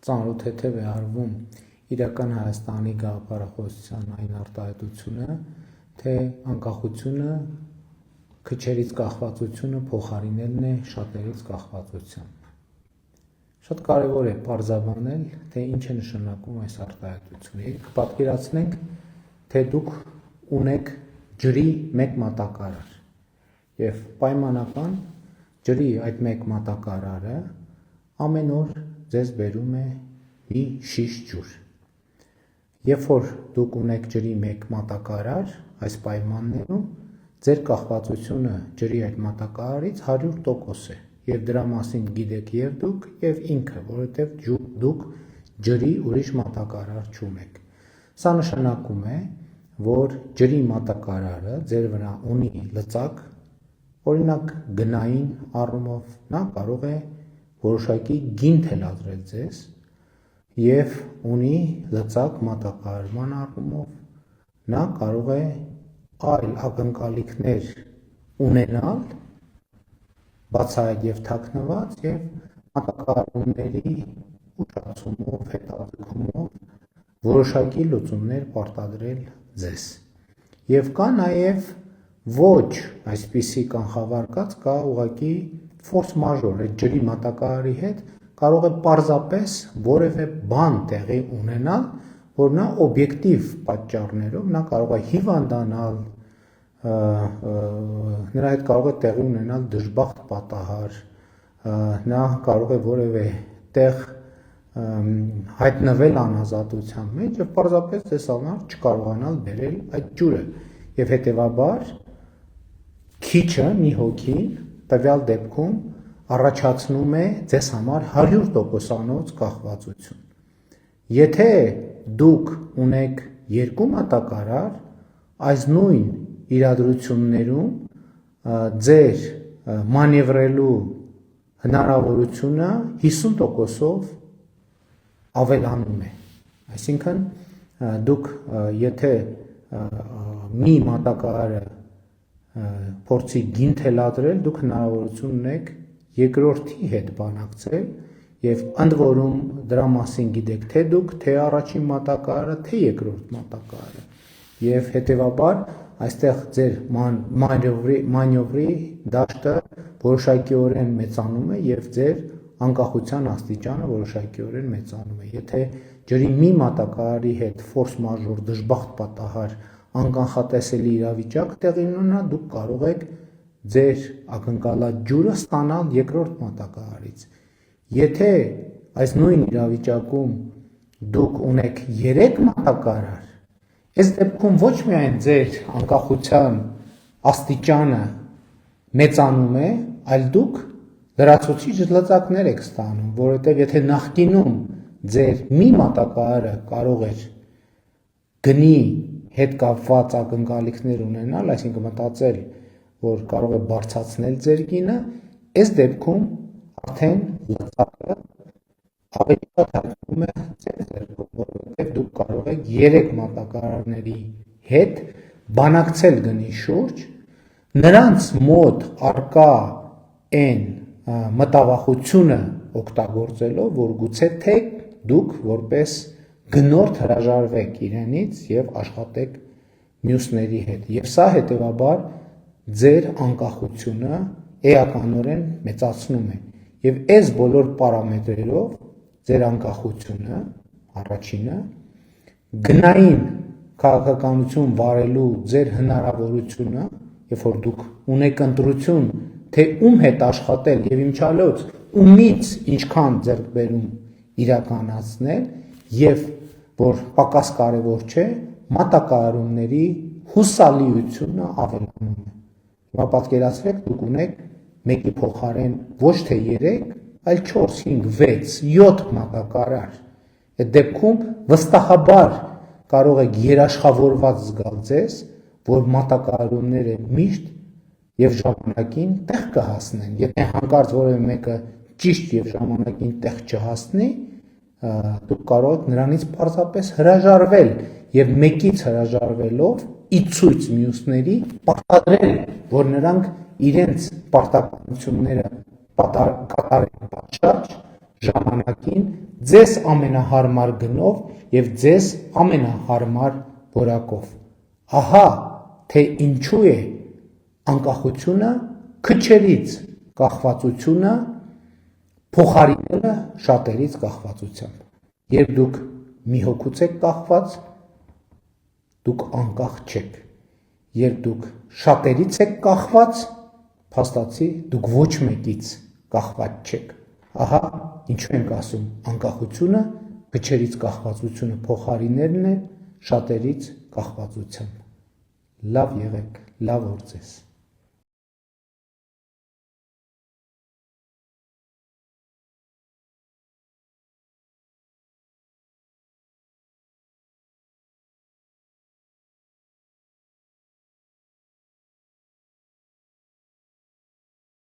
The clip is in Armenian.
ծանրութեթև է արվում իրական Հայաստանի գաղափարախոսության այն արտահայտությունը, թե անկախությունը քչերից կախվածությունը փոխարինելն է շատերից կախվածության։ Շատ կարևոր է պարզաբանել, թե ինչ է նշանակում այս արտահայտությունը։ Պատկերացնենք, թե դուք ունեք ջրի մեկ մատակարար եւ պայմանական ջրի այդ մեկ մատակարարը ամեն օր ձեզ բերում է մի շիշ ջուր։ Երբ որ դուք ունեք ջրի մեկ մատակարար, այս պայմաններում ձեր կախվածությունը ջրի այդ մատակարարից 100% է եւ դրա մասին գիտեք եւ դուք եւ ինքը, որովհետեւ դուք ջրի ուրիշ մատակարար չունեք։ Սա նշանակում է, որ ջրի մատակարարը ձեր վրա ունի լծակ, օրինակ գնային առումով նա կարող է որոշակի գին թելադրել ձեզ եւ ունի լծակ մատակարարման առումով նա կարող է այլ ակնկալիքներ ունենալ բացահայտ եւ թաքնված եւ մատակարարումների ուշացումով, հետաձգումով որոշակի լուծումներ պարտադրել ձեզ։ Եվ կա նաեւ ոչ այսպիսի կանխավարկած, կա ուղղակի ֆորս մաժոր, այդ ջրի մատակարարի հետ կարող է պարզապես որևէ բան տեղի ունենալ, որ նա օբյեկտիվ պատճառներով նա կարող է հիվանդանալ, նրա հետ կարող է տեղի ունենալ դժբախտ պատահար, նա կարող է որևէ տեղ հայտնվել անազատության մեջ եւ պարզապես ձեզ համար չկարողանալ բերել այդ ջուրը եւ հետեւաբար քիչը մի հոգին տվյալ դեպքում առաջացնում է ձեզ համար 100%-անոց կախվածություն։ Եթե դուք ունեք երկու մատակարար, այս նույն իրադրություններում ձեր մանևրելու հնարավորությունը 50%-ով ավելանում է։ Այսինքն դուք եթե մի մատակարարը փորձի գին թելադրել, դուք հնարավորություն ունեք երկրորդի հետ բանակցել եւ ընդ որում դրա մասին գիտեք թե դուք, թե առաջին մատակարարը, թե երկրորդ մատակարարը եւ հետեւաբար այստեղ ձեր մանևրի դաշտը որոշակիորեն մեծանում է եւ ձեր անկախության աստիճանը որոշակիորեն մեծանում է։ Եթե ջրի մի մատակարարի հետ ֆորս մաժոր դժբախտ պատահար անկանխատեսելի իրավիճակ տեղի ունենա, դուք կարող եք ձեր ակնկալած ջուրը ստանալ երկրորդ մատակարարից։ Եթե այս նույն իրավիճակում դուք ունեք 3 մատակարար, այս դեպքում ոչ միայն ձեր անկախության աստիճանը մեծանում է, այլ դուք լրացուցիչ լծակներ եք ստանում, որովհետև եթե նախկինում ձեր մի մատակարարը կարող էր գնի հետ կապված ակնկալիքներ ունենալ, այսինքն մտածել, որ կարող է բարձրացնել ձեր գինը, այս դեպքում արդեն լծակը ավելի շատ հայտնվում է ձեր ձեռքում, որովհետև դուք կարող եք 3 մատակարարների հետ բանակցել գնի շուրջ, նրանց մոտ արկա այն մտավախությունը օգտագործելով, որ գուցե թե դուք որպես գնորդ հրաժարվեք իրենից եւ աշխատեք մյուսների հետ։ Եվ սա հետեւաբար ձեր անկախությունը էականորեն մեծացնում է։ Եվ այս բոլոր պարամետրերով ձեր անկախությունը առաջինը գնային քաղաքականություն վարելու ձեր հնարավորությունը, երբ որ դուք ունեք ընտրություն, թե ում հետ աշխատել եւ իմչալոց ումից ինչքան ձեռք բերում իրականացնել եւ որ պակաս կարևոր չէ, մատակարարումների հուսալիությունը ավելանում է։ Հիմա պատկերացրեք, դուք ունեք մեկի փոխարեն ոչ թե 3, այլ 4, 5, 6, 7 մատակարար։ Այդ դեպքում վստահաբար կարող եք երաշխավորված զգալ ձեզ, որ մատակարարումները միշտ եւ ժամանակին տեղ կհասնեն։ Եթե հանկարծ որևէ մեկը ճիշտ եւ ժամանակին տեղ չհասնի, դուք կարող եք նրանից պարզապես հրաժարվել եւ մեկից հրաժարվելով ի ցույց մյուսների պարտադրել, որ նրանք իրենց պարտականությունները կատարեն պատշաճ ժամանակին ձեզ ամենահարմար գնով եւ ձեզ ամենահարմար որակով։ Ահա թե ինչու է անկախությունը քչերից կախվածությունը փոխարինելը շատերից կախվածությամբ։ Երբ դուք մի հոգուց եք կախված, դուք անկախ չեք։ Երբ դուք շատերից եք կախված, փաստացի դուք ոչ մեկից կախված չեք։ Ահա ինչու ենք ասում անկախությունը քչերից կախվածությունը փոխարինելն է շատերից կախվածությամբ։ Լավ եղեք, լավ օր ձեզ։